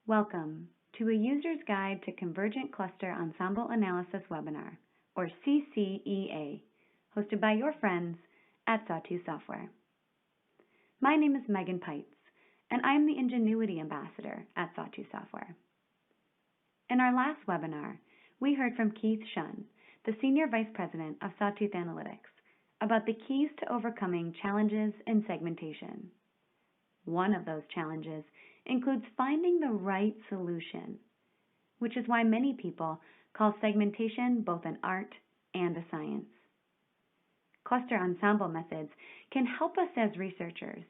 Welcome to a User's Guide to Convergent Cluster Ensemble Analysis webinar, or CCEA, hosted by your friends at Sawtooth Software. My name is Megan Pites, and I am the Ingenuity Ambassador at Sawtooth Software. In our last webinar, we heard from Keith Shunn, the Senior Vice President of Sawtooth Analytics, about the keys to overcoming challenges in segmentation. One of those challenges includes finding the right solution, which is why many people call segmentation both an art and a science. Cluster ensemble methods can help us as researchers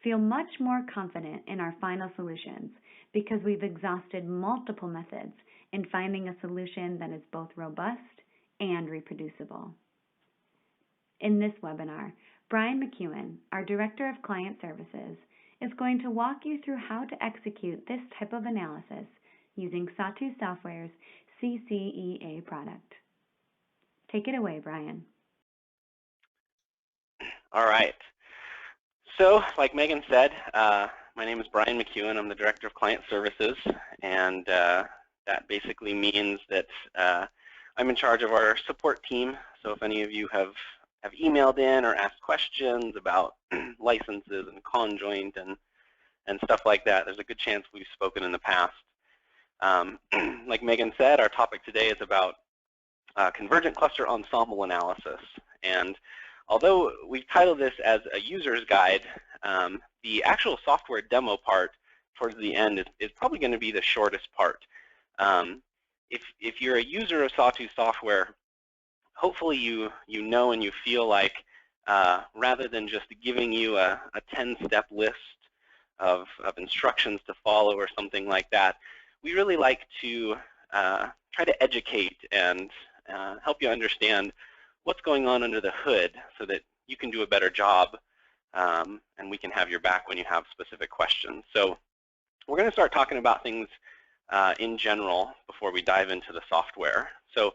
feel much more confident in our final solutions because we've exhausted multiple methods in finding a solution that is both robust and reproducible. In this webinar, Brian McEwan, our Director of Client Services, is going to walk you through how to execute this type of analysis using Sawtooth Software's CCEA product. Take it away, Brian. All right. So, like Megan said, my name is Brian McEwan. I'm the Director of Client Services, and that basically means that I'm in charge of our support team. So if any of you have emailed in or asked questions about licenses and conjoint and stuff like that, there's a good chance we've spoken in the past. Like Megan said, our topic today is about convergent cluster ensemble analysis. And although we've titled this as a user's guide, the actual software demo part towards the end is probably going to be the shortest part. If you're a user of Sawtooth Software, hopefully you know and you feel like rather than just giving you a 10-step list of instructions to follow or something like that, we really like to try to educate and help you understand what's going on under the hood so that you can do a better job and we can have your back when you have specific questions. So we're going to start talking about things in general before we dive into the software. So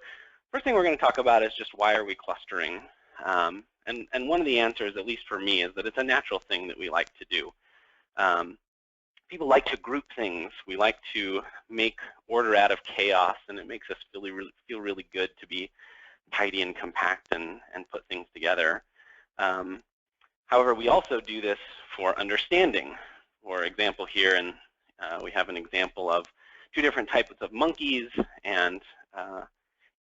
first thing we're going to talk about is just why are we clustering? And one of the answers, at least for me, is that it's a natural thing that we like to do. People like to group things. We like to make order out of chaos, and it makes us feel really good to be tidy and compact and put things together. However, we also do this for understanding. For example, here, and we have an example of two different types of monkeys, and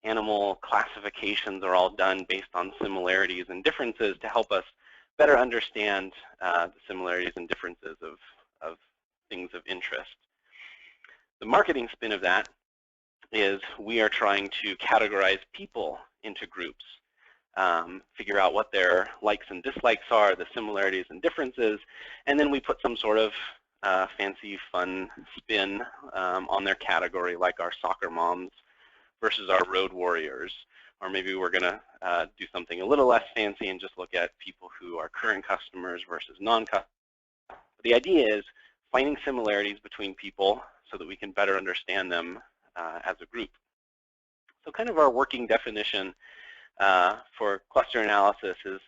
animal classifications are all done based on similarities and differences to help us better understand the similarities and differences of things of interest. The marketing spin of that is we are trying to categorize people into groups, figure out what their likes and dislikes are, the similarities and differences, and then we put some sort of fancy, fun spin on their category, like our soccer moms versus our road warriors. Or maybe we're going to do something a little less fancy and just look at people who are current customers versus non-customers. The idea is finding similarities between people so that we can better understand them as a group. So kind of our working definition for cluster analysis is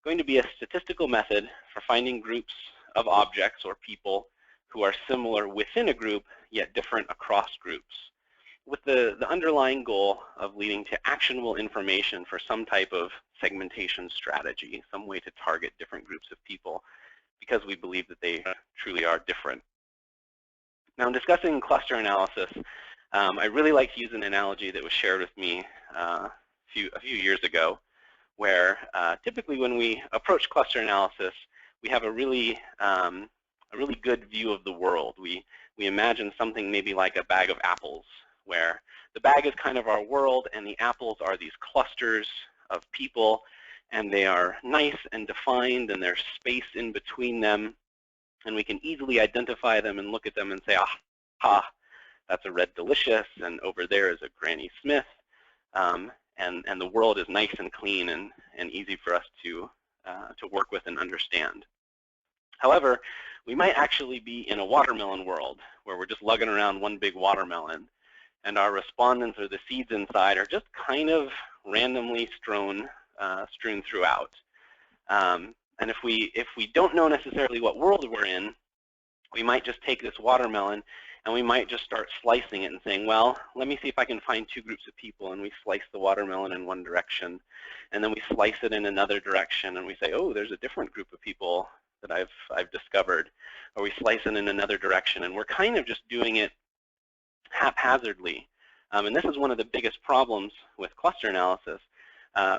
going to be a statistical method for finding groups of objects or people who are similar within a group yet different across groups, with the underlying goal of leading to actionable information for some type of segmentation strategy, some way to target different groups of people because we believe that they truly are different. Now, in discussing cluster analysis, I really like to use an analogy that was shared with me a few years ago, where typically when we approach cluster analysis, we have a really good view of the world. We imagine something maybe like a bag of apples, where the bag is kind of our world and the apples are these clusters of people, and they are nice and defined and there's space in between them, and we can easily identify them and look at them and say, aha, that's a Red Delicious, and over there is a Granny Smith, and the world is nice and clean and easy for us to work with and understand. However, we might actually be in a watermelon world where we're just lugging around one big watermelon, and our respondents or the seeds inside are just kind of randomly strewn throughout. And if we don't know necessarily what world we're in, we might just take this watermelon And we might just start slicing it and saying, well, let me see if I can find two groups of people, and we slice the watermelon in one direction. And then we slice it in another direction, and we say, oh, there's a different group of people that I've discovered. Or we slice it in another direction, and we're kind of just doing it haphazardly. And this is one of the biggest problems with cluster analysis.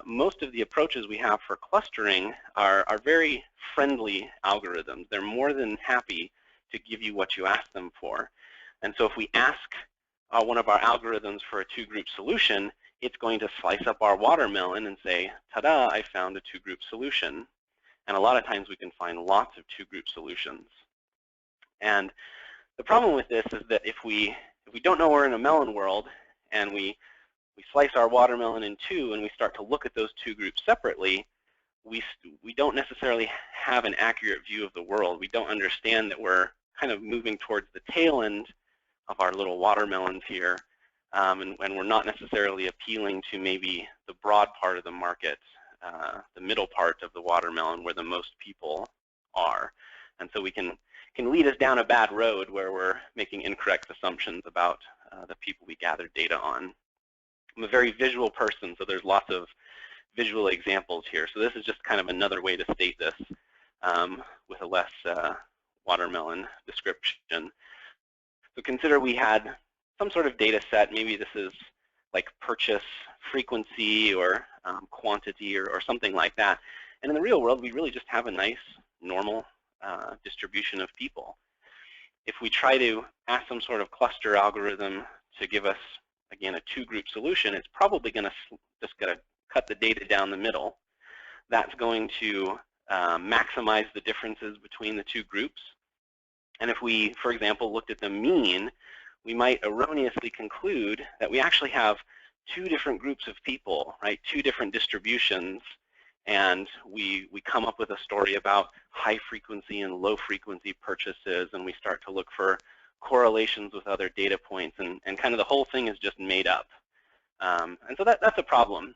Most of the approaches we have for clustering are very friendly algorithms. They're more than happy to give you what you ask them for. And so if we ask one of our algorithms for a two-group solution, it's going to slice up our watermelon and say, ta-da, I found a two-group solution. And a lot of times we can find lots of two-group solutions. And the problem with this is that if we don't know we're in a melon world and we slice our watermelon in two and we start to look at those two groups separately, we don't necessarily have an accurate view of the world. We don't understand that we're kind of moving towards the tail end of our little watermelons here, and we're not necessarily appealing to maybe the broad part of the market, the middle part of the watermelon where the most people are. And so we can lead us down a bad road where we're making incorrect assumptions about the people we gather data on. I'm a very visual person, so there's lots of visual examples here. So this is just kind of another way to state this with a less watermelon description. So consider we had some sort of data set. Maybe this is like purchase frequency or quantity or something like that. And in the real world, we really just have a nice, normal distribution of people. If we try to ask some sort of cluster algorithm to give us, again, a two-group solution, it's probably going to just cut the data down the middle. That's going to maximize the differences between the two groups. And if we, for example, looked at the mean, we might erroneously conclude that we actually have two different groups of people, right? Two different distributions, and we come up with a story about high frequency and low frequency purchases, and we start to look for correlations with other data points, and kind of the whole thing is just made up. And so that's a problem.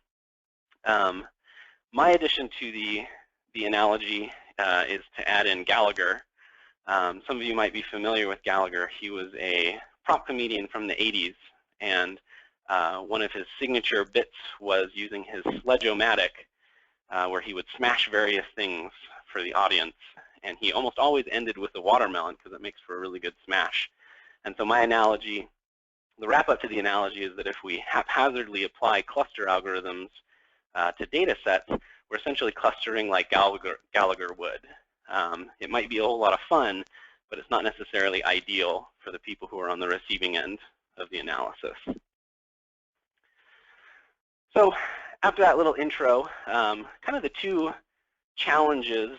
My addition to the analogy is to add in Gallagher. Some of you might be familiar with Gallagher. He was a prop comedian from the 80s, and one of his signature bits was using his sledge-o-matic, where he would smash various things for the audience. And he almost always ended with a watermelon because it makes for a really good smash. And so my analogy, the wrap-up to the analogy is that if we haphazardly apply cluster algorithms to data sets, we're essentially clustering like Gallagher would. It might be a whole lot of fun, but it's not necessarily ideal for the people who are on the receiving end of the analysis. So after that little intro, kind of the two challenges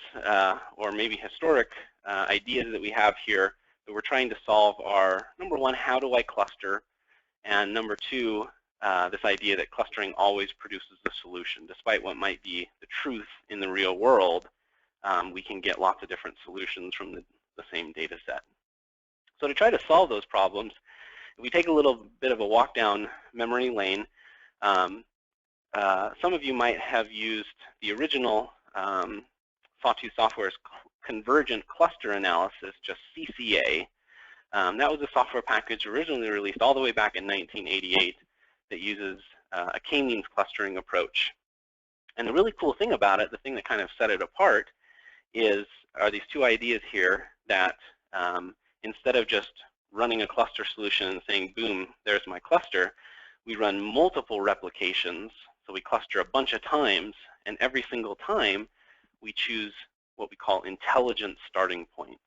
or maybe historic ideas that we have here that we're trying to solve are, number one, how do I cluster? And number two, this idea that clustering always produces the solution. Despite what might be the truth in the real world, we can get lots of different solutions from the same data set. So to try to solve those problems, if we take a little bit of a walk down memory lane, some of you might have used the original Sawtooth Software's Convergent cluster analysis, just CCEA. That was a software package originally released all the way back in 1988 that uses a k-means clustering approach. And the really cool thing about it, the thing that kind of set it apart, are these two ideas here that instead of just running a cluster solution and saying, boom, there's my cluster, we run multiple replications. So we cluster a bunch of times, and every single time we choose what we call intelligent starting points.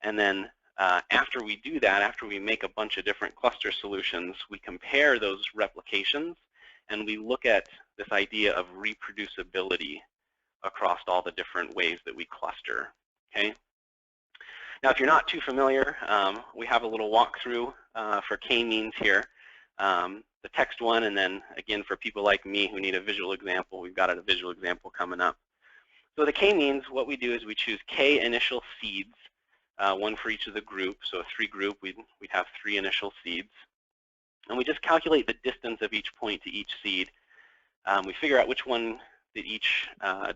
And then after we do that, after we make a bunch of different cluster solutions, we compare those replications, and we look at this idea of reproducibility across all the different ways that we cluster. Okay. Now, if you're not too familiar, we have a little walkthrough for k-means here. The text one, and then again for people like me who need a visual example, we've got a visual example coming up. So the k-means, what we do is we choose k initial seeds, one for each of the groups. So a 3 group, we'd have 3 initial seeds. And we just calculate the distance of each point to each seed. We figure out which one that each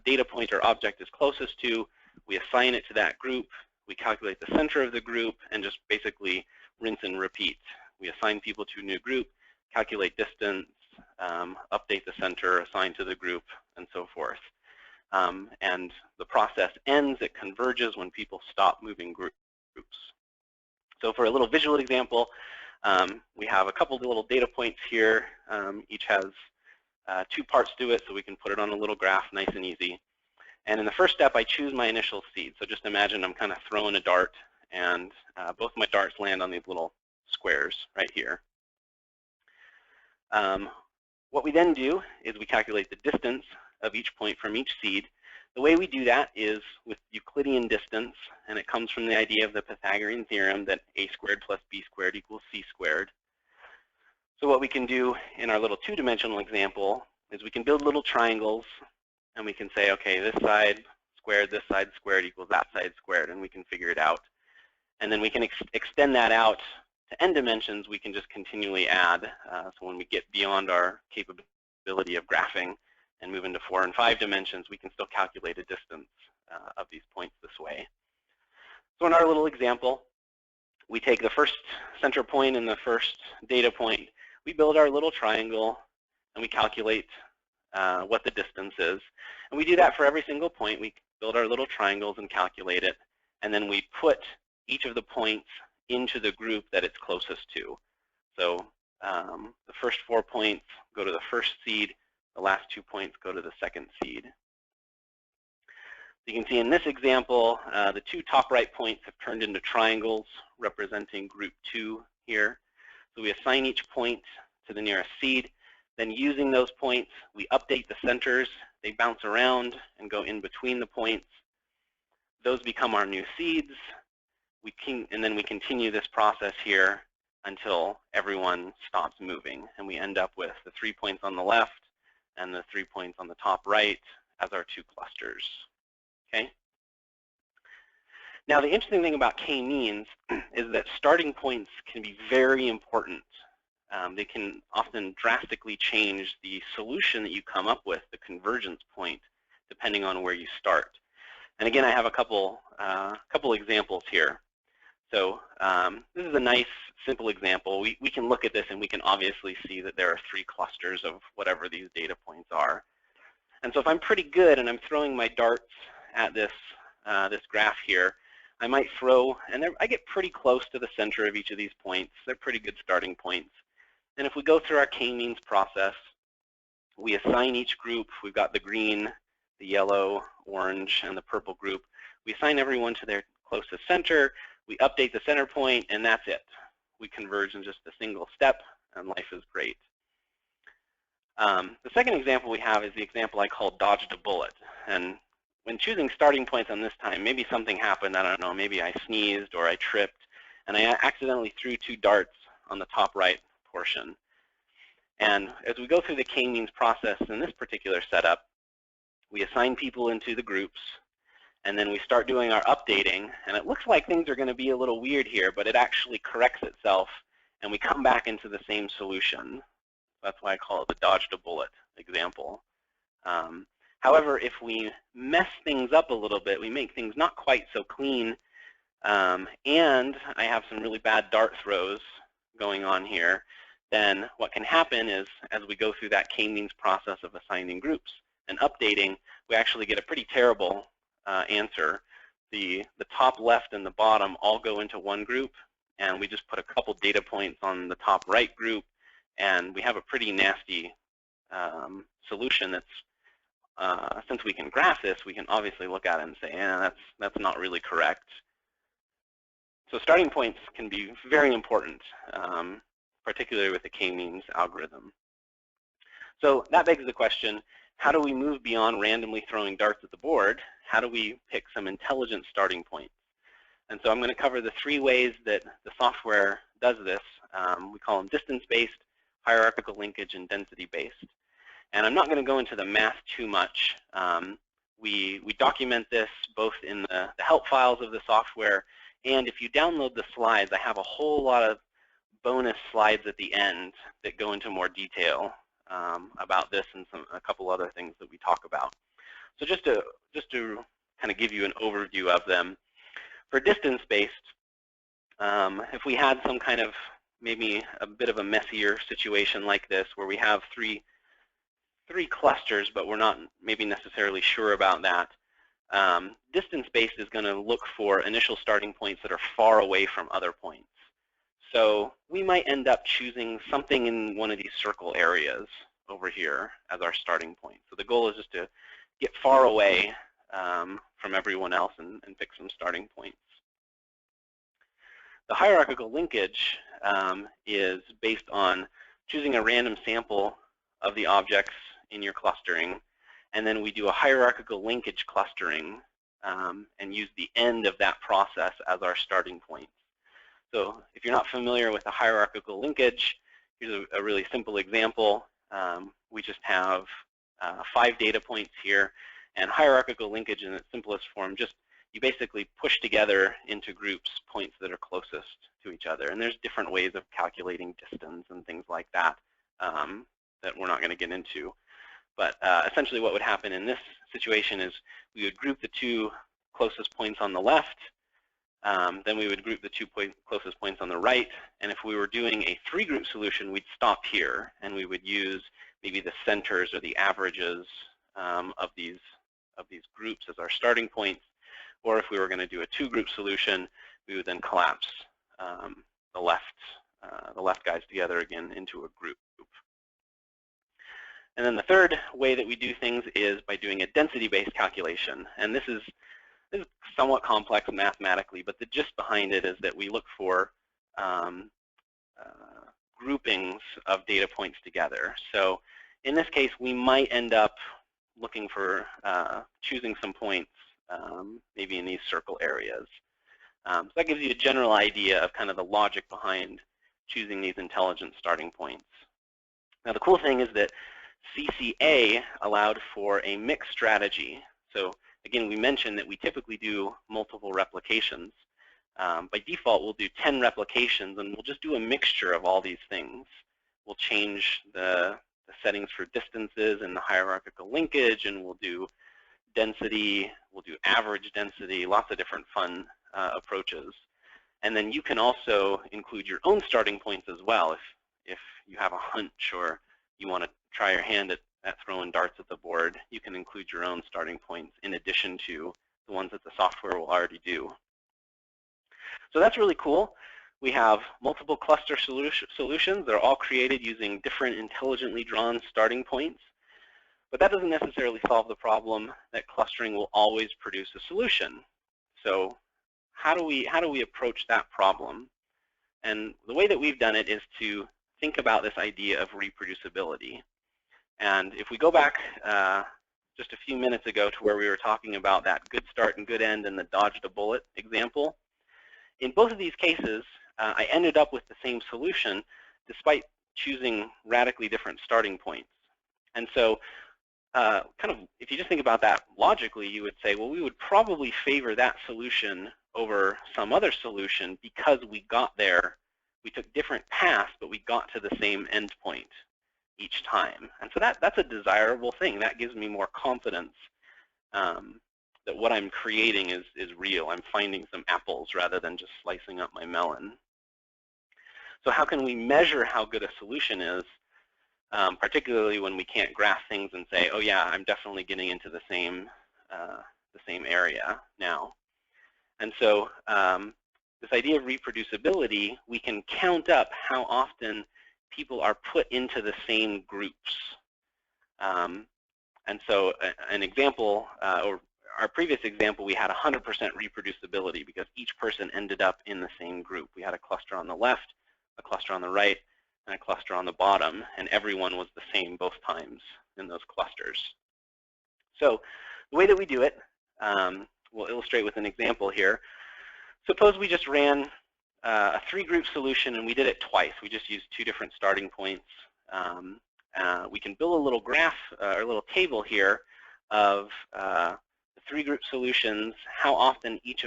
data point or object is closest to. We assign it to that group. We calculate the center of the group and just basically rinse and repeat. We assign people to a new group, calculate distance, update the center, assign to the group, and so forth. And the process ends, it converges when people stop moving groups. So for a little visual example, we have a couple of little data points here. Each has 2 parts to it, so we can put it on a little graph, nice and easy. And in the first step, I choose my initial seed. So just imagine I'm kind of throwing a dart, and both my darts land on these little squares right here. What we then do is we calculate the distance of each point from each seed. The way we do that is with Euclidean distance, and it comes from the idea of the Pythagorean theorem that a squared plus b squared equals c squared. So what we can do in our little 2-dimensional example is we can build little triangles, and we can say, okay, this side squared equals that side squared, and we can figure it out. And then we can extend that out to n dimensions. We can just continually add. So when we get beyond our capability of graphing and move into 4 and 5 dimensions, we can still calculate a distance of these points this way. So in our little example, we take the first center point and the first data point. We build our little triangle, and we calculate what the distance is. And we do that for every single point. We build our little triangles and calculate it. And then we put each of the points into the group that it's closest to. So the first 4 points go to the first seed. The last 2 points go to the second seed. You can see in this example, the 2 top right points have turned into triangles representing group 2 here. So we assign each point to the nearest seed. Then using those points, we update the centers. They bounce around and go in between the points. Those become our new seeds. And then we continue this process here until everyone stops moving. And we end up with the 3 points on the left and the 3 points on the top right as our 2 clusters. Okay? Now, the interesting thing about k-means is that starting points can be very important. They can often drastically change the solution that you come up with, the convergence point, depending on where you start. And again, I have a couple examples here. So this is a nice, simple example. We can look at this, and we can obviously see that there are 3 clusters of whatever these data points are. And so if I'm pretty good and I'm throwing my darts at this, this graph here, I might throw, and I get pretty close to the center of each of these points. They're pretty good starting points. And if we go through our k-means process, we assign each group. We've got the green, the yellow, orange, and the purple group. We assign everyone to their closest center. We update the center point, and that's it. We converge in just a single step, and life is great. The second example we have is the example I call dodged a bullet. And when choosing starting points on this time, maybe something happened. I don't know. Maybe I sneezed or I tripped, and I accidentally threw 2 darts on the top right portion. And as we go through the k-means process in this particular setup, we assign people into the groups, and then we start doing our updating. And it looks like things are going to be a little weird here, but it actually corrects itself, and we come back into the same solution. That's why I call it the dodged a bullet example. However, if we mess things up a little bit, we make things not quite so clean, and I have some really bad dart throws going on here, then what can happen is, as we go through that k-means process of assigning groups and updating, we actually get a pretty terrible answer. The top left and the bottom all go into one group, and we just put a couple data points on the top right group, and we have a pretty nasty solution that's, since we can graph this, we can obviously look at it and say, that's not really correct. So starting points can be very important, particularly with the k-means algorithm. So that begs the question, how do we move beyond randomly throwing darts at the board? How do we pick some intelligent starting points? And so I'm going to cover the 3 ways that the software does this. We call them distance-based, hierarchical linkage, and density-based. And I'm not going to go into the math too much. We document this both in the help files of the software, and if you download the slides, I have a whole lot of bonus slides at the end that go into more detail about this and a couple other things that we talk about. So just to kind of give you an overview of them, for distance-based, if we had some kind of maybe a bit of a messier situation like this where we have three clusters, but we're not maybe necessarily sure about that, distance-based is going to look for initial starting points that are far away from other points. So we might end up choosing something in one of these circle areas over here as our starting point. So the goal is just to get far away from everyone else and pick some starting points. The hierarchical linkage is based on choosing a random sample of the objects in your clustering, and then we do a hierarchical linkage clustering and use the end of that process as our starting point. So if you're not familiar with a hierarchical linkage, here's a really simple example. We just have 5 data points here, and hierarchical linkage in its simplest form, just you basically push together into groups points that are closest to each other. And there's different ways of calculating distance and things like that that we're not going to get into. But essentially what would happen in this situation is we would group the 2 closest points on the left, then we would group the 2 closest points on the right, and if we were doing a 3-group solution, we'd stop here, and we would use maybe the centers or the averages of these groups as our starting points. Or if we were going to do a 2-group solution, we would then collapse the left guys together again into a group. And then the third way that we do things is by doing a density-based calculation. And this is somewhat complex mathematically, but the gist behind it is that we look for groupings of data points together. So in this case, we might end up looking for choosing some points maybe in these circle areas. So that gives you a general idea of kind of the logic behind choosing these intelligent starting points. Now the cool thing is that CCEA allowed for a mixed strategy. So again, we mentioned that we typically do multiple replications. By default, we'll do 10 replications, and we'll just do a mixture of all these things. We'll change the settings for distances and the hierarchical linkage, and we'll do density, we'll do average density, lots of different fun approaches. And then you can also include your own starting points as well. If you have a hunch or you want to try your hand at throwing darts at the board, you can include your own starting points in addition to the ones that the software will already do. So that's really cool. We have multiple cluster solutions. They're all created using different intelligently drawn starting points. But that doesn't necessarily solve the problem that clustering will always produce a solution. So how do we approach that problem? And the way that we've done it is to think about this idea of reproducibility. And if we go back just a few minutes ago to where we were talking about that good start and good end and the dodged a bullet example, in both of these cases, I ended up with the same solution despite choosing radically different starting points. And so kind of, if you just think about that logically, you would say, well, we would probably favor that solution over some other solution because we got there. We took different paths, but we got to the same endpoint each time. And so that's a desirable thing. That gives me more confidence that what I'm creating is real. I'm finding some apples rather than just slicing up my melon. So how can we measure how good a solution is? Particularly when we can't graph things and say, oh yeah, I'm definitely getting into the same area now. And so this idea of reproducibility, we can count up how often people are put into the same groups. And so an example, or our previous example, we had 100% reproducibility because each person ended up in the same group. We had a cluster on the left, a cluster on the right, and a cluster on the bottom, and everyone was the same both times in those clusters. So the way that we do it, we'll illustrate with an example here. Suppose we just ran a 3-group solution and we did it twice. We just used 2 different starting points. We can build a little graph or a little table here of the 3-group solutions, how often each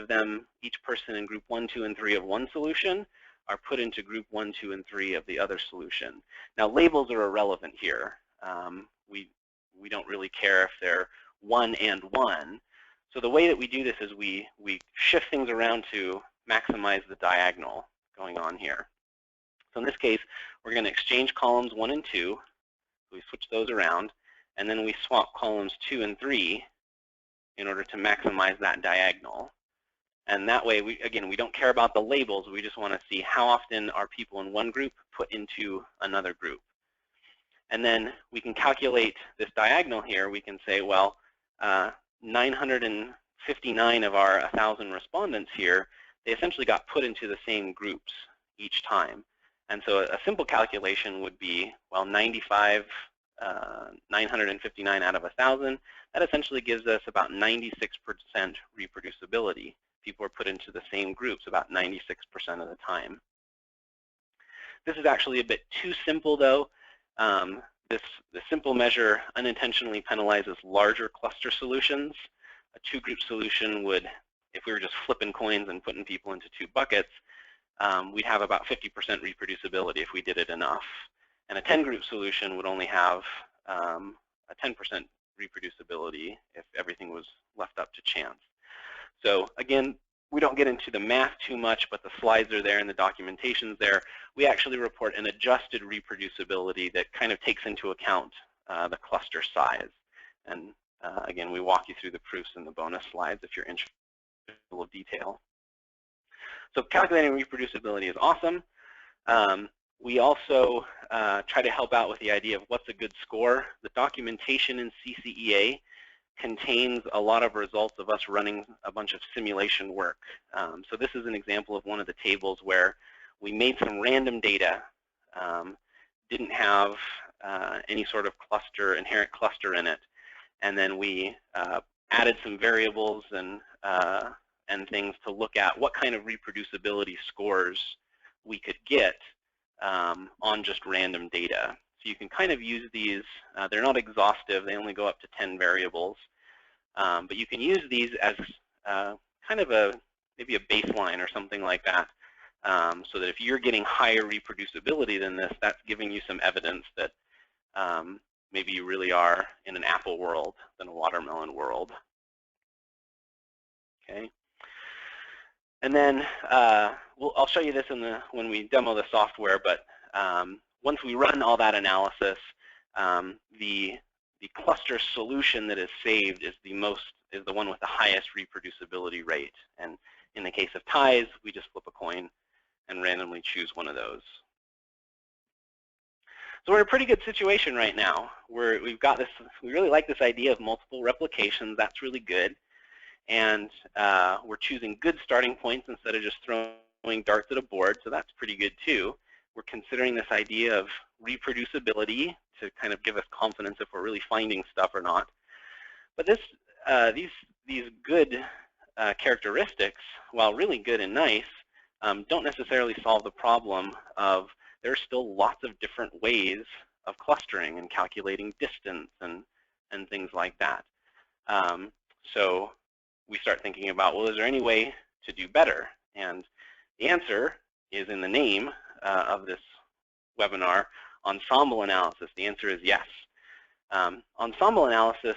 person in group 1, 2, and 3 of one solution are put into group 1, 2, and 3 of the other solution. Now labels are irrelevant here. We don't really care if they're 1 and 1. So the way that we do this is we shift things around to maximize the diagonal. going on here. So in this case, we're going to exchange columns 1 and 2. We switch those around, and then we swap columns 2 and 3 in order to maximize that diagonal. And that way, we don't care about the labels. We just want to see how often are people in one group put into another group. And then we can calculate this diagonal here. We can say, well, 959 of our 1,000 respondents here, they essentially got put into the same groups each time. And so a simple calculation would be, well, 959 out of 1,000. That essentially gives us about 96% reproducibility. People are put into the same groups about 96% of the time. This is actually a bit too simple, though. The simple measure unintentionally penalizes larger cluster solutions. A 2-group solution would, if we were just flipping coins and putting people into 2 buckets, we'd have about 50% reproducibility if we did it enough. And a 10-group solution would only have a 10% reproducibility if everything was left up to chance. So again, we don't get into the math too much, but the slides are there and the documentation's there. We actually report an adjusted reproducibility that kind of takes into account the cluster size. And again, we walk you through the proofs in the bonus slides if you're interested in a little detail. So calculating reproducibility is awesome. We also try to help out with the idea of what's a good score. The documentation in CCEA contains a lot of results of us running a bunch of simulation work. So this is an example of one of the tables where we made some random data, didn't have any sort of inherent cluster in it, and then we added some variables and things to look at what kind of reproducibility scores we could get on just random data. So you can kind of use these. They're not exhaustive. They only go up to 10 variables. But you can use these as kind of maybe a baseline or something like that, so that if you're getting higher reproducibility than this, that's giving you some evidence that maybe you really are in an apple world than a watermelon world. Okay. And then I'll show you this when we demo the software, but once we run all that analysis, the cluster solution that is saved is the one with the highest reproducibility rate. And in the case of ties, we just flip a coin and randomly choose one of those. So we're in a pretty good situation right now. We really like this idea of multiple replications. That's really good. And we're choosing good starting points instead of just throwing darts at a board, so that's pretty good too. We're considering this idea of reproducibility to kind of give us confidence if we're really finding stuff or not. But these good characteristics, while really good and nice, don't necessarily solve the problem of there's still lots of different ways of clustering and calculating distance and things like that. So we start thinking about, well, is there any way to do better? And the answer is in the name of this webinar, Ensemble analysis. The answer is yes. Ensemble analysis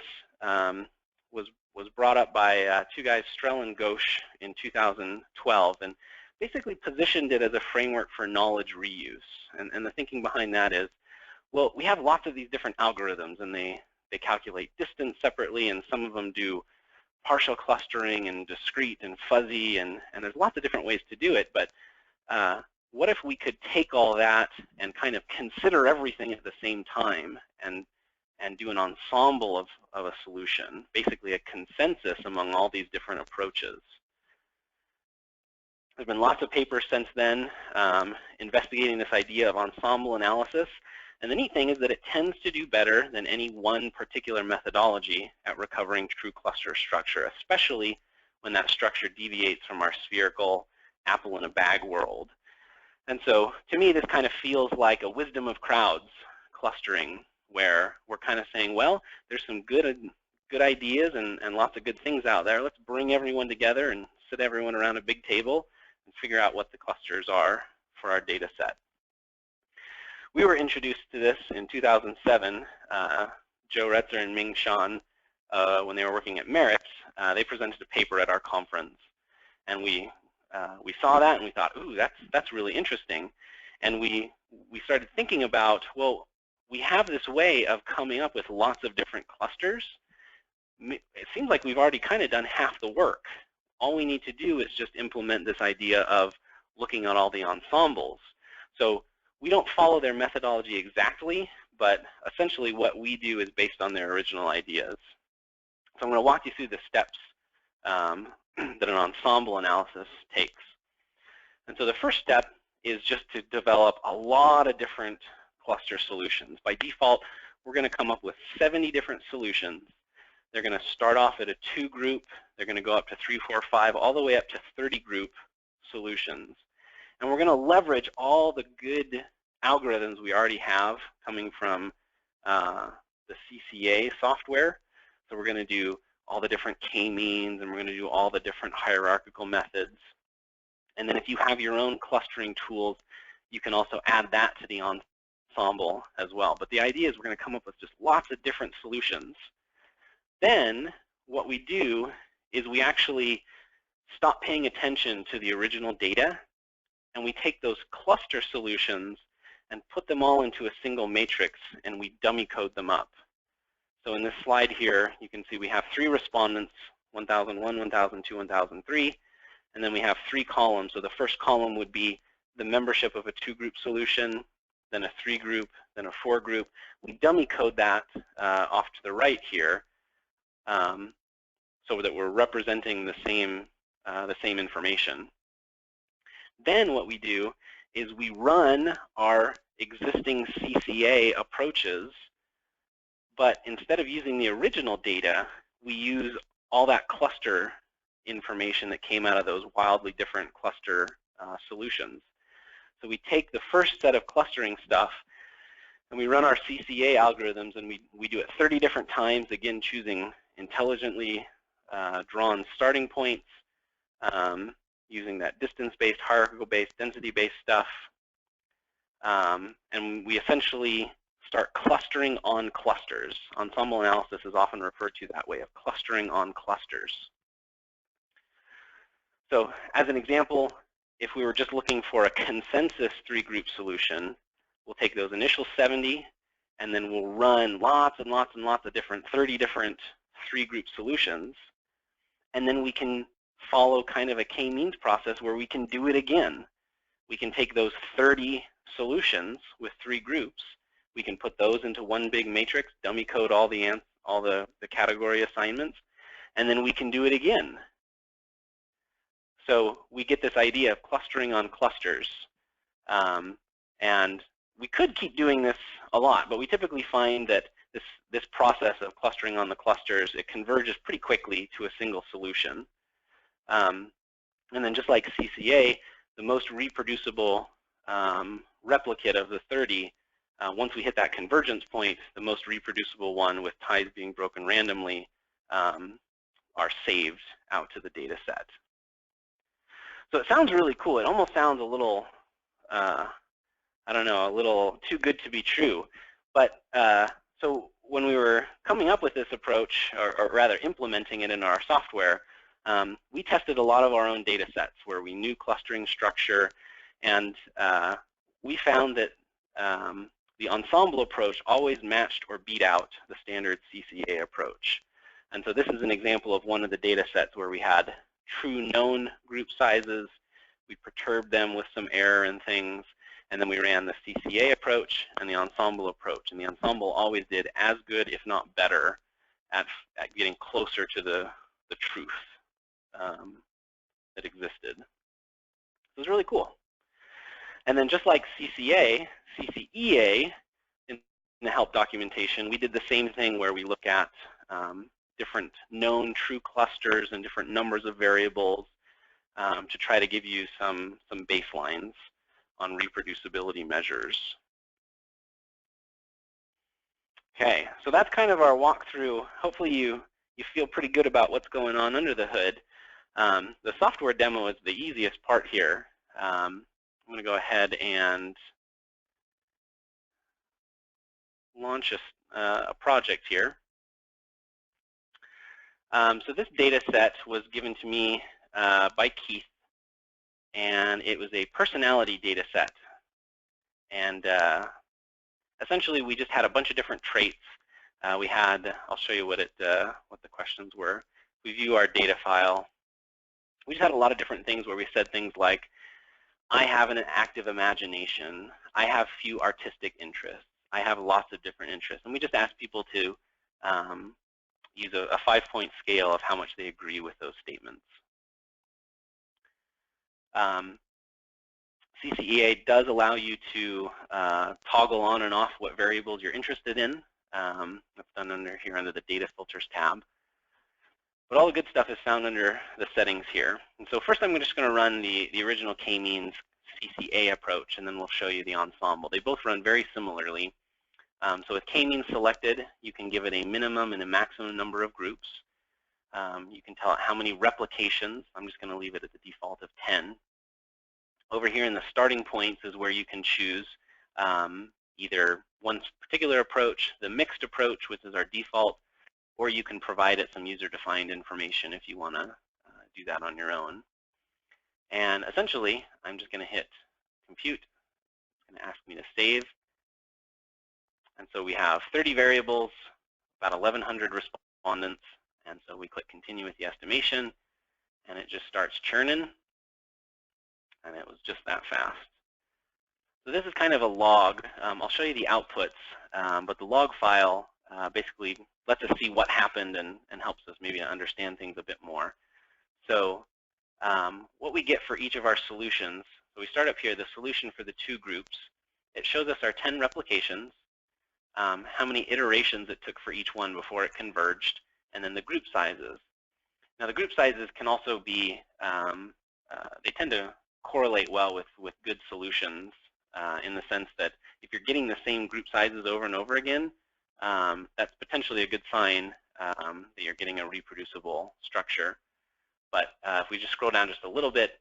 was brought up by 2 guys, Strel and Ghosh, in 2012, and basically positioned it as a framework for knowledge reuse. And the thinking behind that is, well, we have lots of these different algorithms, and they calculate distance separately, and some of them do partial clustering and discrete and fuzzy, and there's lots of different ways to do it. But what if we could take all that and kind of consider everything at the same time and do an ensemble of a solution, basically a consensus among all these different approaches? There's been lots of papers since then investigating this idea of ensemble analysis. And the neat thing is that it tends to do better than any one particular methodology at recovering true cluster structure, especially when that structure deviates from our spherical apple-in-a-bag world. And so to me, this kind of feels like a wisdom of crowds clustering, where we're kind of saying, well, there's some good ideas and lots of good things out there. Let's bring everyone together and sit everyone around a big table and figure out what the clusters are for our data set. We were introduced to this in 2007. Joe Retzer and Ming Shan, when they were working at Merit, they presented a paper at our conference. And we we saw that and we thought, ooh, that's really interesting. And we started thinking about, well, we have this way of coming up with lots of different clusters. It seems like we've already kind of done half the work. All we need to do is just implement this idea of looking at all the ensembles. So we don't follow their methodology exactly, but essentially what we do is based on their original ideas. So I'm going to walk you through the steps that an ensemble analysis takes. And so the first step is just to develop a lot of different cluster solutions. By default, we're going to come up with 70 different solutions. They're going to start off at a 2 group. They're going to go up to 3, 4, 5, all the way up to 30 group solutions. And we're going to leverage all the good algorithms we already have coming from the CCEA software. So we're going to do all the different k-means, and we're going to do all the different hierarchical methods. And then if you have your own clustering tools, you can also add that to the ensemble as well. But the idea is we're going to come up with just lots of different solutions. Then what we do is we actually stop paying attention to the original data, and we take those cluster solutions and put them all into a single matrix, and we dummy code them up. So in this slide here, you can see we have 3 respondents, 1001, 1002, 1003, and then we have 3 columns. So the first column would be the membership of a 2-group solution, then a 3-group, then a 4-group. We dummy code that off to the right here, so that we're representing the same information. Then what we do is we run our existing CCEA approaches, but instead of using the original data, we use all that cluster information that came out of those wildly different cluster solutions. So we take the first set of clustering stuff, and we run our CCEA algorithms, and we do it 30 different times, again choosing intelligently drawn starting points, using that distance-based, hierarchical-based, density-based stuff. And we essentially start clustering on clusters. Ensemble analysis is often referred to that way, of clustering on clusters. So as an example, if we were just looking for a consensus 3-group solution, we'll take those initial 70, and then we'll run lots and lots and lots of different, 30 different 3-group solutions. And then we can follow kind of a k-means process where we can do it again. We can take those 30 solutions with 3 groups. We can put those into one big matrix, dummy code all the category assignments, and then we can do it again. So we get this idea of clustering on clusters. And we could keep doing this a lot, but we typically find that this process of clustering on the clusters, it converges pretty quickly to a single solution. And then just like CCEA, the most reproducible replicate of the 30, once we hit that convergence point, the most reproducible one with ties being broken randomly are saved out to the data set. So it sounds really cool. It almost sounds a little, I don't know, a little too good to be true. But so when we were coming up with this approach, or rather implementing it in our software, we tested a lot of our own data sets where we knew clustering structure, and we found that the ensemble approach always matched or beat out the standard CCEA approach. And so this is an example of one of the data sets where we had true known group sizes. We perturbed them with some error and things, and then we ran the CCEA approach and the ensemble approach. And the ensemble always did as good, if not better, at getting closer to the truth that existed. So it was really cool. And then just like CCEA in the help documentation, we did the same thing where we look at different known true clusters and different numbers of variables to try to give you some baselines on reproducibility measures. Okay, so that's kind of our walkthrough. Hopefully you feel pretty good about what's going on under the hood. The software demo is the easiest part here. I'm going to go ahead and launch a project here. So this data set was given to me by Keith and it was a personality data set. And essentially, we just had a bunch of different traits. We had, I'll show you what the questions were. We view our data file. We just had a lot of different things where we said things like, I have an active imagination. I have few artistic interests. I have lots of different interests. And we just asked people to use a 5-point scale of how much they agree with those statements. CCEA does allow you to toggle on and off what variables you're interested in. That's done here under the Data Filters tab. But all the good stuff is found under the settings here. And so first I'm just going to run the original k-means CCEA approach, and then we'll show you the Ensemble. They both run very similarly. So with k-means selected, you can give it a minimum and a maximum number of groups. You can tell it how many replications. I'm just going to leave it at the default of 10. Over here in the starting points is where you can choose either one particular approach, the mixed approach, which is our default, or you can provide it some user-defined information if you want to do that on your own. And essentially, I'm just going to hit compute. It's going to ask me to save. And so we have 30 variables, about 1,100 respondents. And so we click continue with the estimation, and it just starts churning. And it was just that fast. So this is kind of a log. I'll show you the outputs, but the log file basically lets us see what happened and helps us maybe understand things a bit more. So what we get for each of our solutions, so we start up here, the solution for the 2 groups. It shows us our 10 replications, how many iterations it took for each one before it converged, and then the group sizes. Now the group sizes can also be, they tend to correlate well with good solutions in the sense that if you're getting the same group sizes over and over again, that's potentially a good sign that you're getting a reproducible structure. But if we just scroll down just a little bit,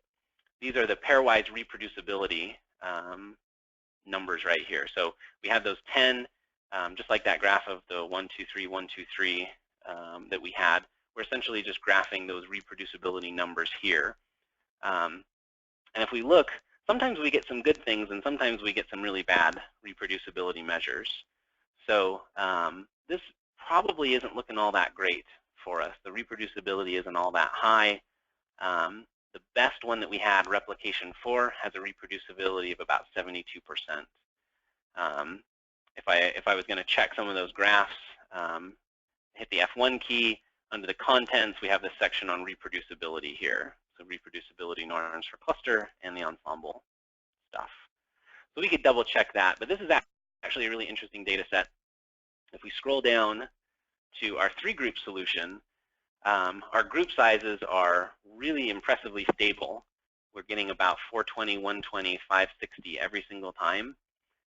these are the pairwise reproducibility numbers right here. So we have those 10, just like that graph of the 1, 2, 3, 1, 2, 3 that we had. We're essentially just graphing those reproducibility numbers here. And if we look, sometimes we get some good things and sometimes we get some really bad reproducibility measures. So this probably isn't looking all that great for us. The reproducibility isn't all that high. The best one that we had, replication 4, has a reproducibility of about 72%. If I was going to check some of those graphs, hit the F1 key. Under the contents, we have this section on reproducibility here. So reproducibility norms for cluster and the Ensemble stuff. So we could double check that, but this is actually a really interesting data set. If we scroll down to our 3-group solution, our group sizes are really impressively stable. We're getting about 420, 120, 560 every single time.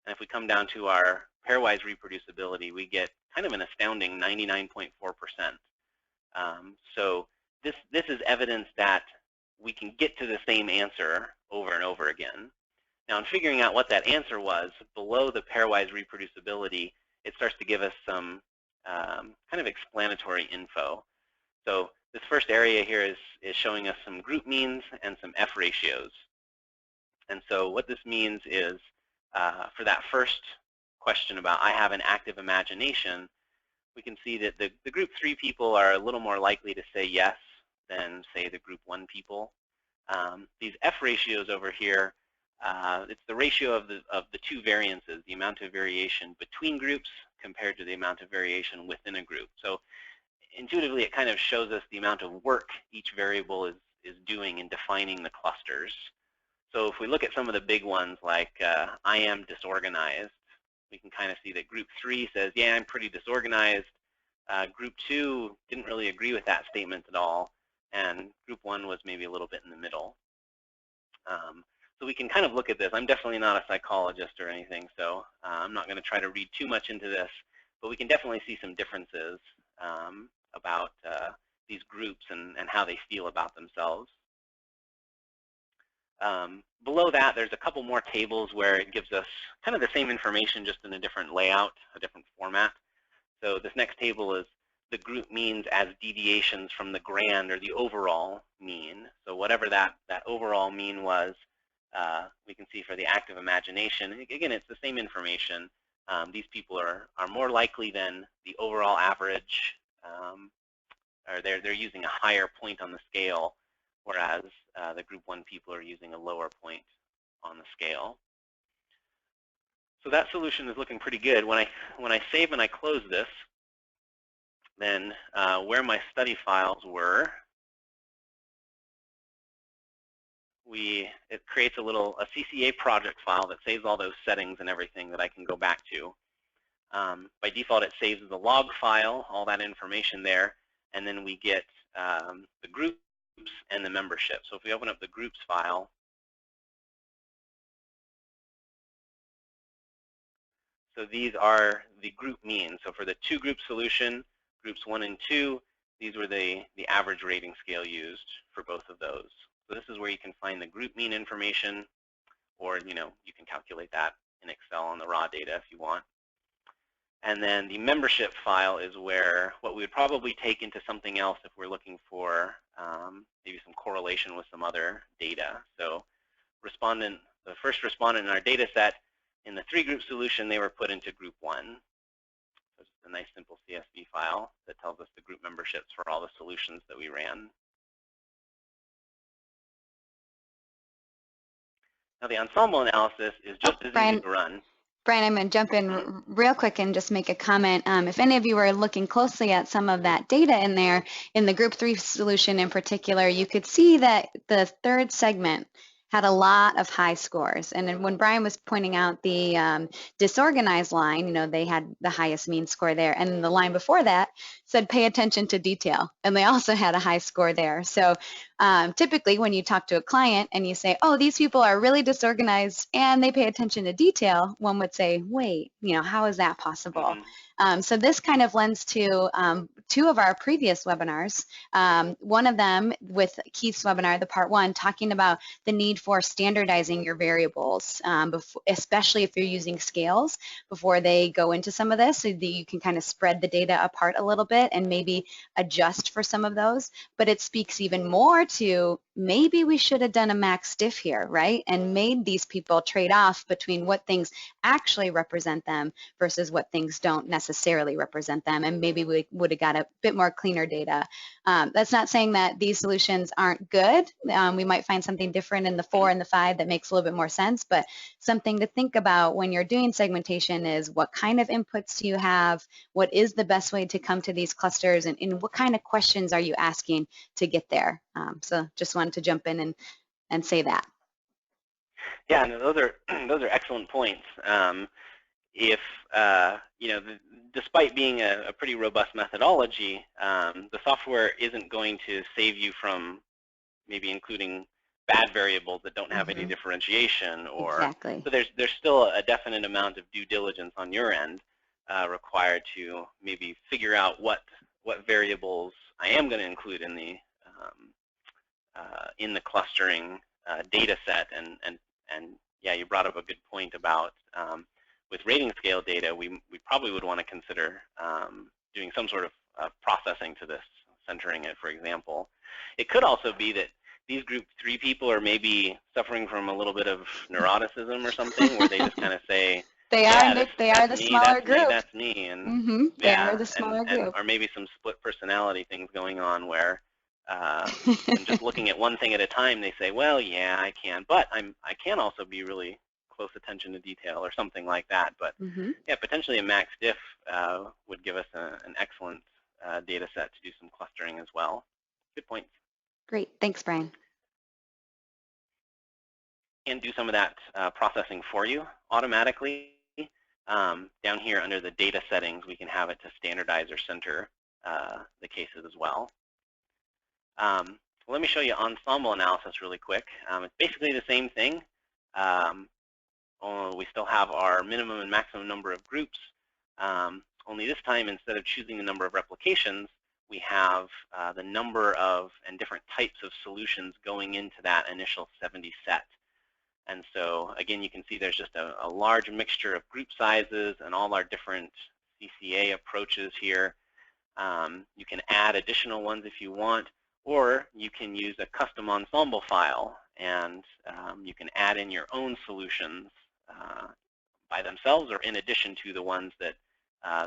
And if we come down to our pairwise reproducibility, we get kind of an astounding 99.4%. So this is evidence that we can get to the same answer over and over again. Now, in figuring out what that answer was, below the pairwise reproducibility, it starts to give us some kind of explanatory info. So this first area here is showing us some group means and some F ratios. And so what this means is, for that first question about I have an active imagination, we can see that the group 3 people are a little more likely to say yes than, say, the group 1 people. These F ratios over here, it's the ratio of the 2 variances, the amount of variation between groups compared to the amount of variation within a group. So intuitively, it kind of shows us the amount of work each variable is doing in defining the clusters. So if we look at some of the big ones, like I am disorganized, we can kind of see that group 3 says, yeah, I'm pretty disorganized. Group 2 didn't really agree with that statement at all, and group 1 was maybe a little bit in the middle. So we can kind of look at this. I'm definitely not a psychologist or anything, so I'm not going to try to read too much into this, but we can definitely see some differences about these groups and how they feel about themselves. Below that, there's a couple more tables where it gives us kind of the same information, just in a different layout, a different format. So this next table is the group means as deviations from the grand or the overall mean. So whatever that overall mean was, we can see for the active imagination. Again, it's the same information. These people are more likely than the overall average, or they're using a higher point on the scale, whereas the group 1 people are using a lower point on the scale. So that solution is looking pretty good. When I save and I close this, then where my study files were, it creates a CCEA project file that saves all those settings and everything that I can go back to. By default, it saves the log file, all that information there, and then we get the groups and the membership. So if we open up the groups file, so these are the group means. So for the 2-group solution, groups 1 and 2, these were the average rating scale used for both of those. So this is where you can find the group mean information, or you can calculate that in Excel on the raw data if you want. And then the membership file is where what we would probably take into something else if we're looking for maybe some correlation with some other data. So the first respondent in our data set, in the 3-group solution, they were put into group 1. So it's a nice simple CSV file that tells us the group memberships for all the solutions that we ran. Now the ensemble analysis is just as easy to run. Brian, I'm going to jump in real quick and just make a comment. If any of you are looking closely at some of that data in there, in the group 3 solution in particular, you could see that the 3rd segment had a lot of high scores. And then when Brian was pointing out the disorganized line, they had the highest mean score there. And the line before that said pay attention to detail. And they also had a high score there. So typically when you talk to a client and you say, oh, these people are really disorganized and they pay attention to detail, one would say, wait, how is that possible? So this kind of lends to 2 of our previous webinars. One of them with Keith's webinar, the part 1, talking about the need for standardizing your variables, especially if you're using scales before they go into some of this, so that you can kind of spread the data apart a little bit and maybe adjust for some of those. But it speaks even more to maybe we should have done a max diff here, right? And made these people trade off between what things actually represent them versus what things don't necessarily represent them. And maybe we would have got a bit more cleaner data. That's not saying that these solutions aren't good. We might find something different in the 4 and the 5 that makes a little bit more sense, but something to think about when you're doing segmentation is what kind of inputs do you have? What is the best way to come to these clusters, and what kind of questions are you asking to get there? So just wanted to jump in and say that. Yeah, no, those are excellent points. Despite being a pretty robust methodology, the software isn't going to save you from maybe including bad variables that don't have any differentiation, or exactly. So there's still a definite amount of due diligence on your end required to maybe figure out what variables I am going to include in the clustering data set. And yeah, you brought up a good point about with rating scale data, we probably would want to consider doing some sort of processing to this, centering it, for example. It could also be that these group 3 people are maybe suffering from a little bit of neuroticism or something, where they just kind of say, they are the smaller group. That's me, and they are the smaller group. Or maybe some split personality things going on where and just looking at one thing at a time, they say, well, yeah, I can, but I can also be really close attention to detail or something like that. But yeah, potentially a max diff would give us an excellent data set to do some clustering as well. Good points. Great, thanks, Brian. And do some of that processing for you automatically. Down here under the data settings, we can have it to standardize or center the cases as well. Let me show you ensemble analysis really quick. It's basically the same thing. We still have our minimum and maximum number of groups. Only this time, instead of choosing the number of replications, we have the number of and different types of solutions going into that initial 70 set. And so, again, you can see there's just a large mixture of group sizes and all our different CCEA approaches here. You can add additional ones if you want, or you can use a custom ensemble file, and you can add in your own solutions by themselves or in addition to the ones that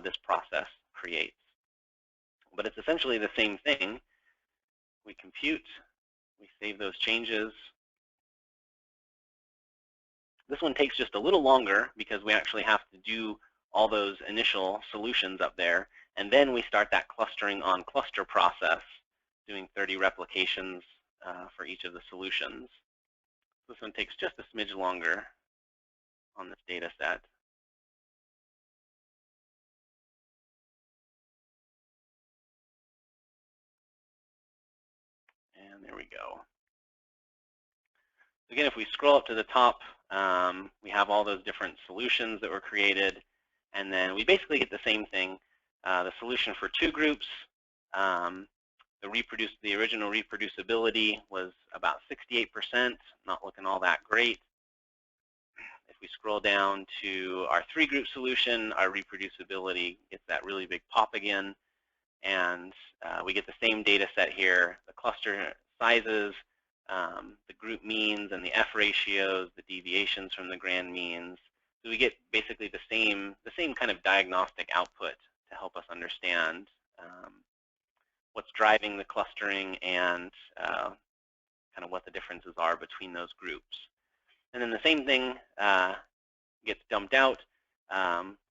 this process creates. But it's essentially the same thing. We compute, we save those changes. This one takes just a little longer because we actually have to do all those initial solutions up there, and then we start that clustering on cluster process, doing 30 replications for each of the solutions. This one takes just a smidge longer on this data set. And there we go. Again, if we scroll up to the top, we have all those different solutions that were created, and then we basically get the same thing. The solution for 2 groups, the original reproducibility was about 68%, not looking all that great. If we scroll down to our 3-group solution, our reproducibility gets that really big pop again, and we get the same data set here, the cluster sizes, the group means and the F ratios, the deviations from the grand means. So we get basically the same kind of diagnostic output to help us understand what's driving the clustering and kind of what the differences are between those groups. And then the same thing gets dumped out.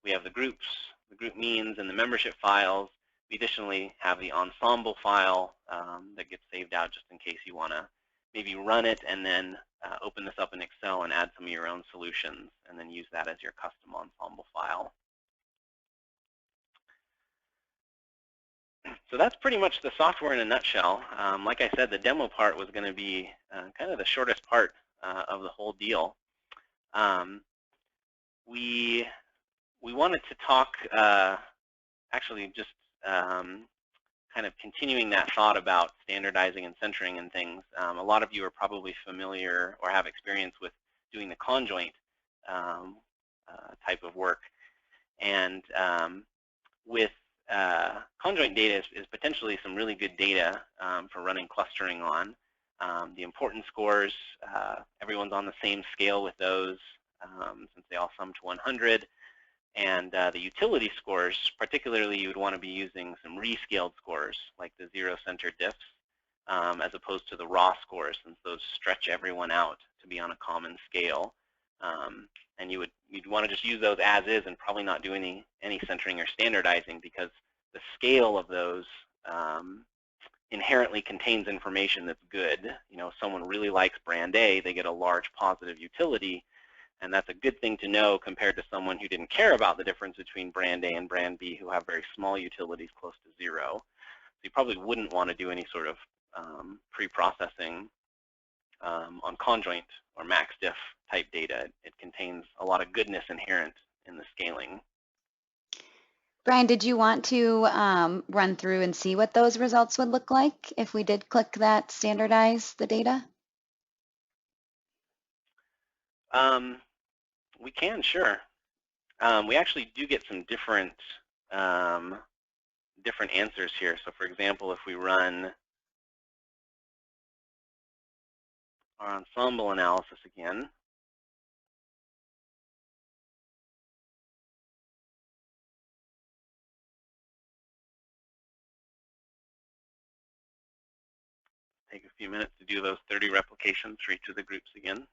We have the groups, the group means, and the membership files. We additionally have the ensemble file that gets saved out just in case you want to maybe run it and then open this up in Excel and add some of your own solutions and then use that as your custom ensemble file. So that's pretty much the software in a nutshell. Like I said, the demo part was going to be kind of the shortest part of the whole deal. We wanted to talk, actually just kind of continuing that thought about standardizing and centering and things. A lot of you are probably familiar or have experience with doing the conjoint type of work. And with conjoint data is potentially some really good data for running clustering on. The importance scores, everyone's on the same scale with those since they all sum to 100. And the utility scores, particularly you would want to be using some rescaled scores like the zero-center diffs as opposed to the raw scores, since those stretch everyone out to be on a common scale. And you'd want to just use those as is and probably not do any centering or standardizing, because the scale of those inherently contains information that's good. You know, if someone really likes brand A, they get a large positive utility. And that's a good thing to know compared to someone who didn't care about the difference between brand A and brand B, who have very small utilities close to 0. So you probably wouldn't want to do any sort of pre-processing on conjoint or max diff type data. It contains a lot of goodness inherent in the scaling. Brian, did you want to run through and see what those results would look like if we did click that standardize the data? We can, sure. We actually do get some different answers here. So for example, if we run our ensemble analysis again, take a few minutes to do those 30 replications for each of the groups again.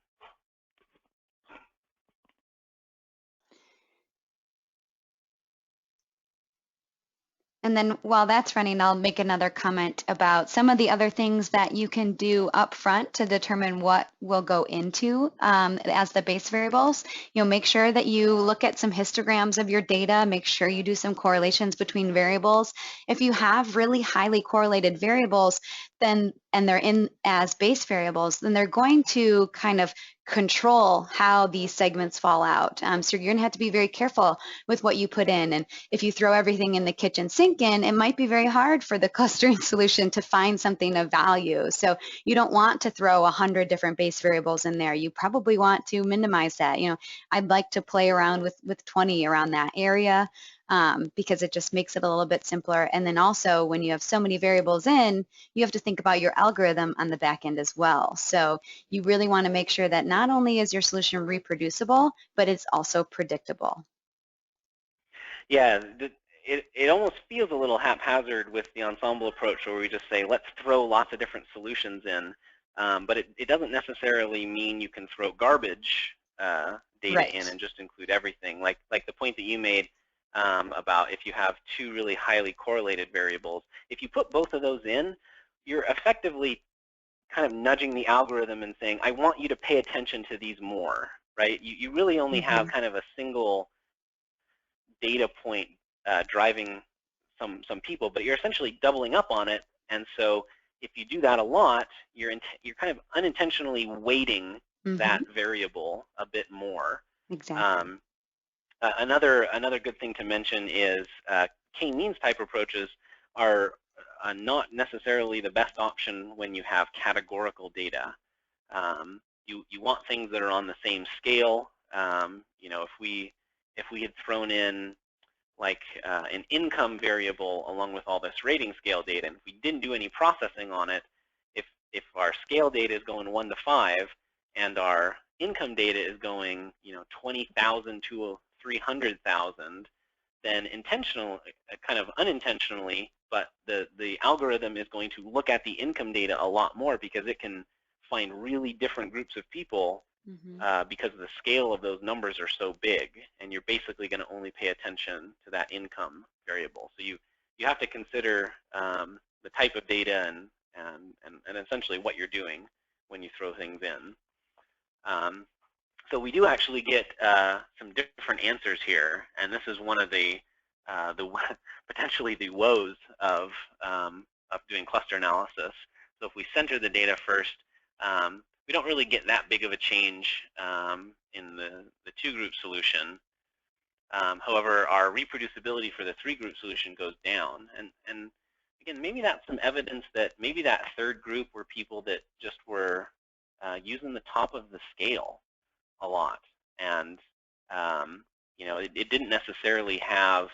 And then while that's running, I'll make another comment about some of the other things that you can do up front to determine what will go into as the base variables. You know, make sure that you look at some histograms of your data, make sure you do some correlations between variables. If you have really highly correlated variables, then and they're in as base variables, then they're going to kind of control how these segments fall out. So you're going to have to be very careful with what you put in. And if you throw everything in the kitchen sink in, it might be very hard for the clustering solution to find something of value. So you don't want to throw 100 different base variables in there. You probably want to minimize that. You know, I'd like to play around with 20 around that area. because it just makes it a little bit simpler. And then also when you have so many variables in, you have to think about your algorithm on the back end as well. So you really want to make sure that not only is your solution reproducible, but it's also predictable. Yeah, it almost feels a little haphazard with the Ensemble approach where we just say, let's throw lots of different solutions in. But it doesn't necessarily mean you can throw garbage data in and just include everything. Like the point that you made about if you have two really highly correlated variables, if you put both of those in, you're effectively kind of nudging the algorithm and saying, I want you to pay attention to these more, right? You really only have kind of a single data point driving some people, but you're essentially doubling up on it. And so if you do that a lot, you're kind of unintentionally weighting that variable a bit more. Exactly. Another good thing to mention is k-means type approaches are not necessarily the best option when you have categorical data. You want things that are on the same scale. You know, if we had thrown in like an income variable along with all this rating scale data, and if we didn't do any processing on it, if our scale data is going 1 to 5 and our income data is going, you know, 20,000 to 300,000, then kind of unintentionally, but the algorithm is going to look at the income data a lot more because it can find really different groups of people because the scale of those numbers are so big, and you're basically going to only pay attention to that income variable. So you have to consider the type of data and essentially what you're doing when you throw things in. So we do actually get some different answers here, and this is one of the potentially the woes of doing cluster analysis. So if we center the data first, we don't really get that big of a change in the two-group solution. However, our reproducibility for the three-group solution goes down. And again, maybe that's some evidence that maybe that third group were people that just were using the top of the scale a lot. And you know, it didn't necessarily have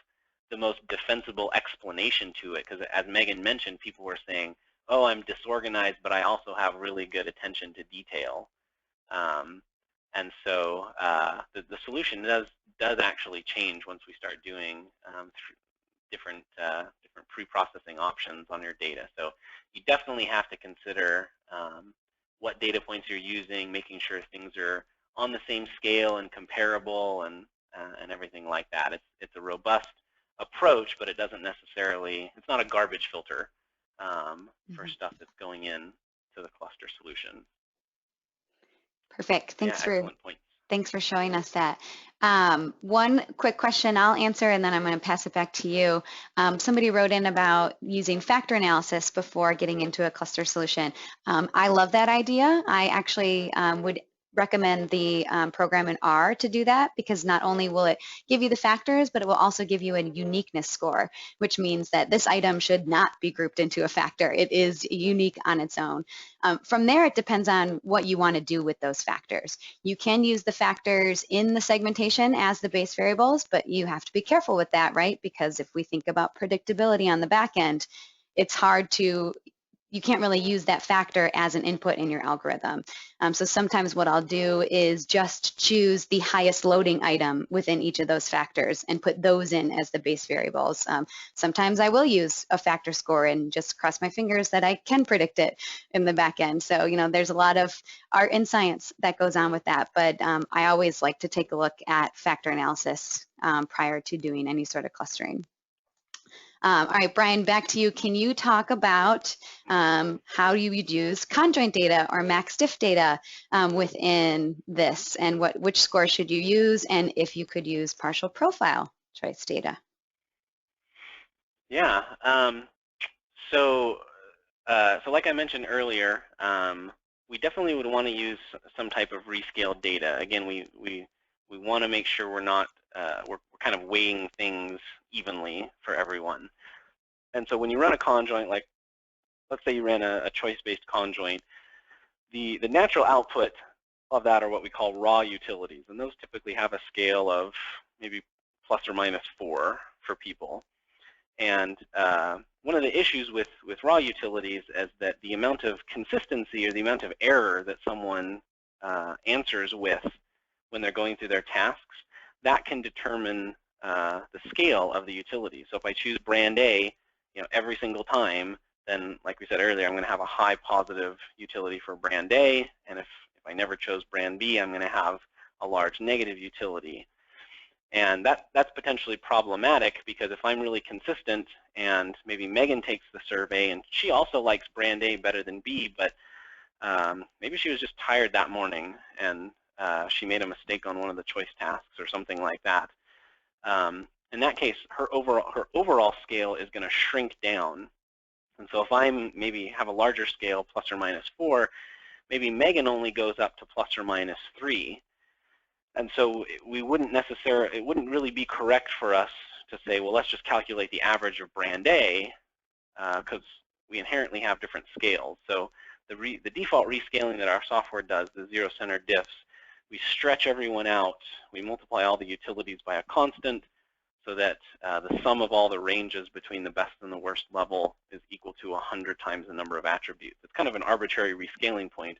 the most defensible explanation to it, because as Megan mentioned, people were saying, oh, I'm disorganized, but I also have really good attention to detail. And so the solution does actually change once we start doing different pre-processing options on your data. So you definitely have to consider what data points you're using, making sure things are on the same scale and comparable and everything like that. It's a robust approach, but it doesn't necessarily, it's not a garbage filter for stuff that's going in to the cluster solution. Perfect. Thanks excellent points. Thanks for showing us that. One quick question I'll answer, and then I'm going to pass it back to you. Somebody wrote in about using factor analysis before getting into a cluster solution. I love that idea. I actually would recommend the program in R to do that, because not only will it give you the factors, but it will also give you a uniqueness score, which means that this item should not be grouped into a factor. It is unique on its own. From there, it depends on what you want to do with those factors. You can use the factors in the segmentation as the base variables, but you have to be careful with that, right? Because if we think about predictability on the back end, it's hard to, you can't really use that factor as an input in your algorithm. So sometimes what I'll do is just choose the highest loading item within each of those factors and put those in as the base variables. Sometimes I will use a factor score and just cross my fingers that I can predict it in the back end. So, you know, there's a lot of art and science that goes on with that, but I always like to take a look at factor analysis prior to doing any sort of clustering. All right, Brian, back to you. Can you talk about how you would use conjoint data or max diff data within this, and which score should you use, and if you could use partial profile choice data? Yeah. So like I mentioned earlier, we definitely would want to use some type of rescaled data. Again, we want to make sure we're not we're kind of weighing things evenly for everyone. And so when you run a conjoint, like let's say you ran a choice-based conjoint, the natural output of that are what we call raw utilities, and those typically have a scale of maybe plus or minus 4 for people. And one of the issues with raw utilities is that the amount of consistency or the amount of error that someone answers with when they're going through their tasks, that can determine the scale of the utility. So if I choose brand A, every single time, then like we said earlier, I'm going to have a high positive utility for brand A, and if I never chose brand B, I'm going to have a large negative utility. And that's potentially problematic, because if I'm really consistent and maybe Megan takes the survey and she also likes brand A better than B, but maybe she was just tired that morning and she made a mistake on one of the choice tasks or something like that. In that case, her overall scale is going to shrink down. And so if I maybe have a larger scale, plus or minus 4, maybe Megan only goes up to plus or minus 3. And so it wouldn't really be correct for us to say, well, let's just calculate the average of brand A, because we inherently have different scales. So the default rescaling that our software does, the zero-centered diffs, we stretch everyone out. We multiply all the utilities by a constant so that the sum of all the ranges between the best and the worst level is equal to 100 times the number of attributes. It's kind of an arbitrary rescaling point,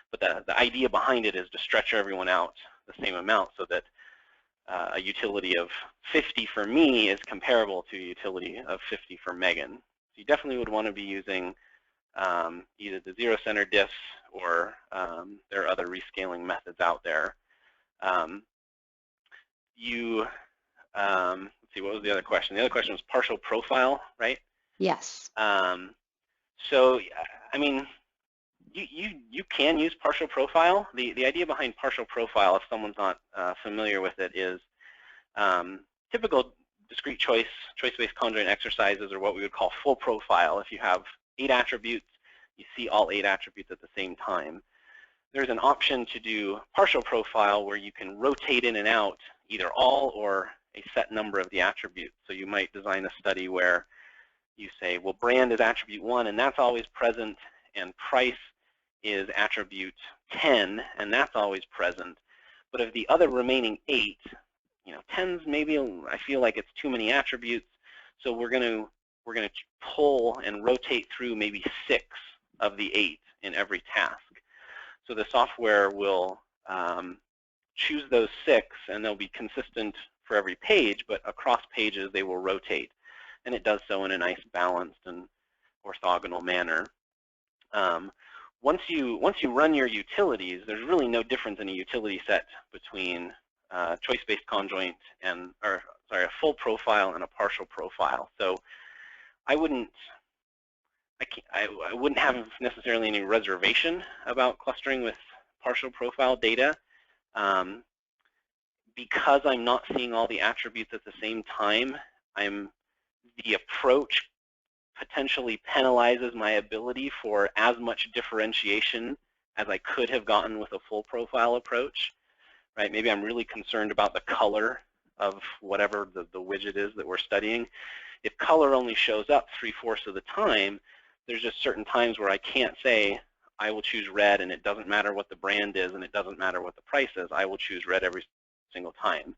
but the idea behind it is to stretch everyone out the same amount so that a utility of 50 for me is comparable to a utility of 50 for Megan. So you definitely would want to be using either the zero-centered diffs or there are other rescaling methods out there. Let's see, what was the other question? The other question was partial profile, right? Yes. So, I mean, you can use partial profile. The idea behind partial profile, if someone's not familiar with it, is typical discrete choice-based conjoint exercises are what we would call full profile. If you have 8 attributes, you see all 8 attributes at the same time. There's an option to do partial profile where you can rotate in and out either all or a set number of the attributes. So you might design a study where you say, well, brand is attribute 1, and that's always present, and price is attribute 10, and that's always present. But of the other remaining 8, 10's maybe, I feel like it's too many attributes, so we're going to pull and rotate through maybe 6 of the 8 in every task. So the software will choose those 6, and they'll be consistent for every page, but across pages they will rotate, and it does so in a nice balanced and orthogonal manner. Once you run your utilities, there's really no difference in a utility set between choice-based conjoint and, a full profile and a partial profile. So I wouldn't have necessarily any reservation about clustering with partial profile data. Because I'm not seeing all the attributes at the same time, the approach potentially penalizes my ability for as much differentiation as I could have gotten with a full profile approach, right? Maybe I'm really concerned about the color of whatever the widget is that we're studying. If color only shows up 3/4 of the time, there's just certain times where I can't say, I will choose red and it doesn't matter what the brand is and it doesn't matter what the price is. I will choose red every single time.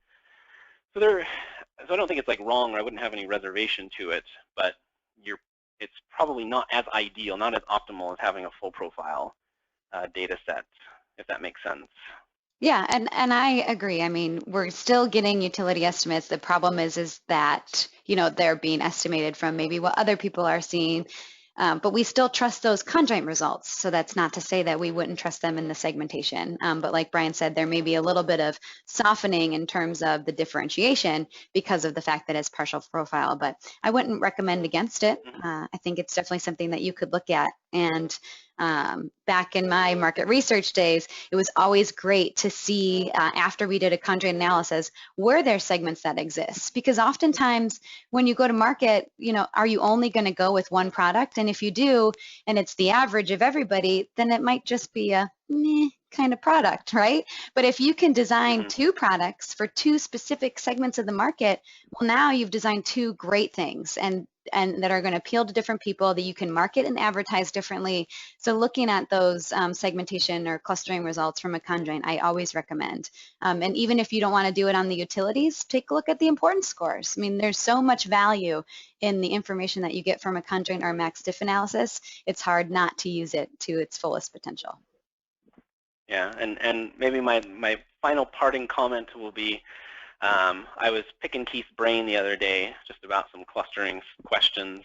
So I don't think it's like wrong, or I wouldn't have any reservation to it, but it's probably not as ideal, not as optimal as having a full profile data set, if that makes sense. Yeah, and I agree. I mean, we're still getting utility estimates. The problem is that, they're being estimated from maybe what other people are seeing, but we still trust those conjoint results. So that's not to say that we wouldn't trust them in the segmentation. But like Brian said, there may be a little bit of softening in terms of the differentiation because of the fact that it's partial profile, but I wouldn't recommend against it. I think it's definitely something that you could look at. And back in my market research days, it was always great to see after we did a conjoint analysis, were there segments that exist? Because oftentimes when you go to market, are you only going to go with one product? And if you do, and it's the average of everybody, then it might just be a meh kind of product, right? But if you can design 2 products for 2 specific segments of the market, well, now you've designed 2 great things. And and that are going to appeal to different people, that you can market and advertise differently. So looking at those segmentation or clustering results from a conjoint, I always recommend. And even if you don't want to do it on the utilities, take a look at the importance scores. I mean, there's so much value in the information that you get from a conjoint or max diff analysis. It's hard not to use it to its fullest potential. Yeah, and maybe my final parting comment will be, I was picking Keith's brain the other day just about some clustering questions,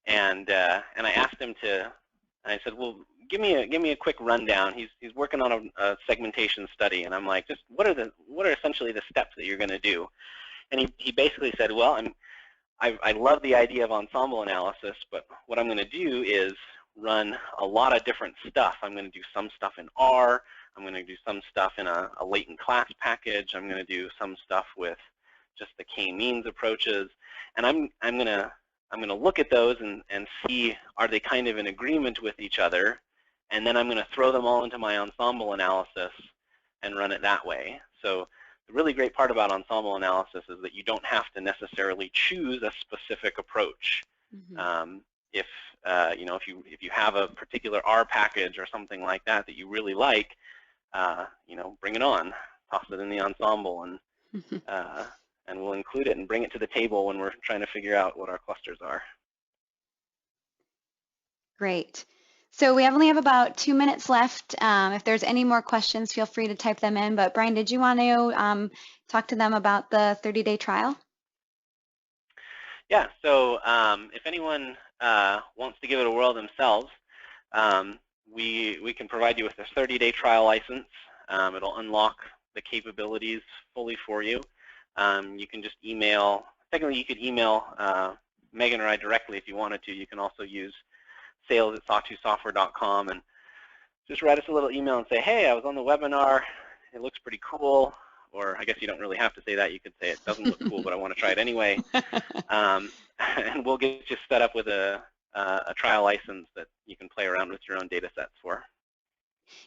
and I asked him to. I said, well, give me a quick rundown. He's working on a segmentation study, and I'm like, just what are essentially the steps that you're going to do? And he basically said, well, I love the idea of ensemble analysis, but what I'm going to do is run a lot of different stuff. I'm going to do some stuff in R. I'm going to do some stuff in a latent class package. I'm going to do some stuff with just the k-means approaches, and I'm going to look at those and see, are they kind of in agreement with each other, and then I'm going to throw them all into my ensemble analysis and run it that way. So the really great part about ensemble analysis is that you don't have to necessarily choose a specific approach. Mm-hmm. If you have a particular R package or something like that that you really like, bring it on, toss it in the ensemble, and we'll include it and bring it to the table when we're trying to figure out what our clusters are. Great. So we only have about 2 minutes left. If there's any more questions, feel free to type them in. But Brian, did you want to talk to them about the 30-day trial? Yeah. So if anyone wants to give it a whirl themselves, we can provide you with a 30-day trial license. It'll unlock the capabilities fully for you. You can just email. Technically, you could email Megan or I directly if you wanted to. You can also use sales@sawtoothsoftware.com and just write us a little email and say, hey, I was on the webinar. It looks pretty cool. Or I guess you don't really have to say that. You could say it doesn't look cool, but I want to try it anyway. And we'll get you set up with a trial license that you can play around with your own data sets for.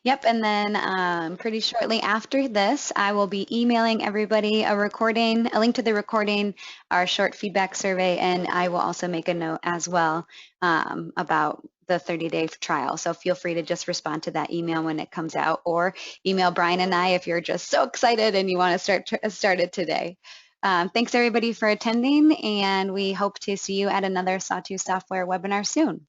Yep, and then pretty shortly after this, I will be emailing everybody a link to the recording, our short feedback survey, and I will also make a note as well about the 30-day trial. So feel free to just respond to that email when it comes out, or email Brian and I if you're just so excited and you want to start it today. Thanks everybody for attending, and we hope to see you at another Sawtooth Software webinar soon.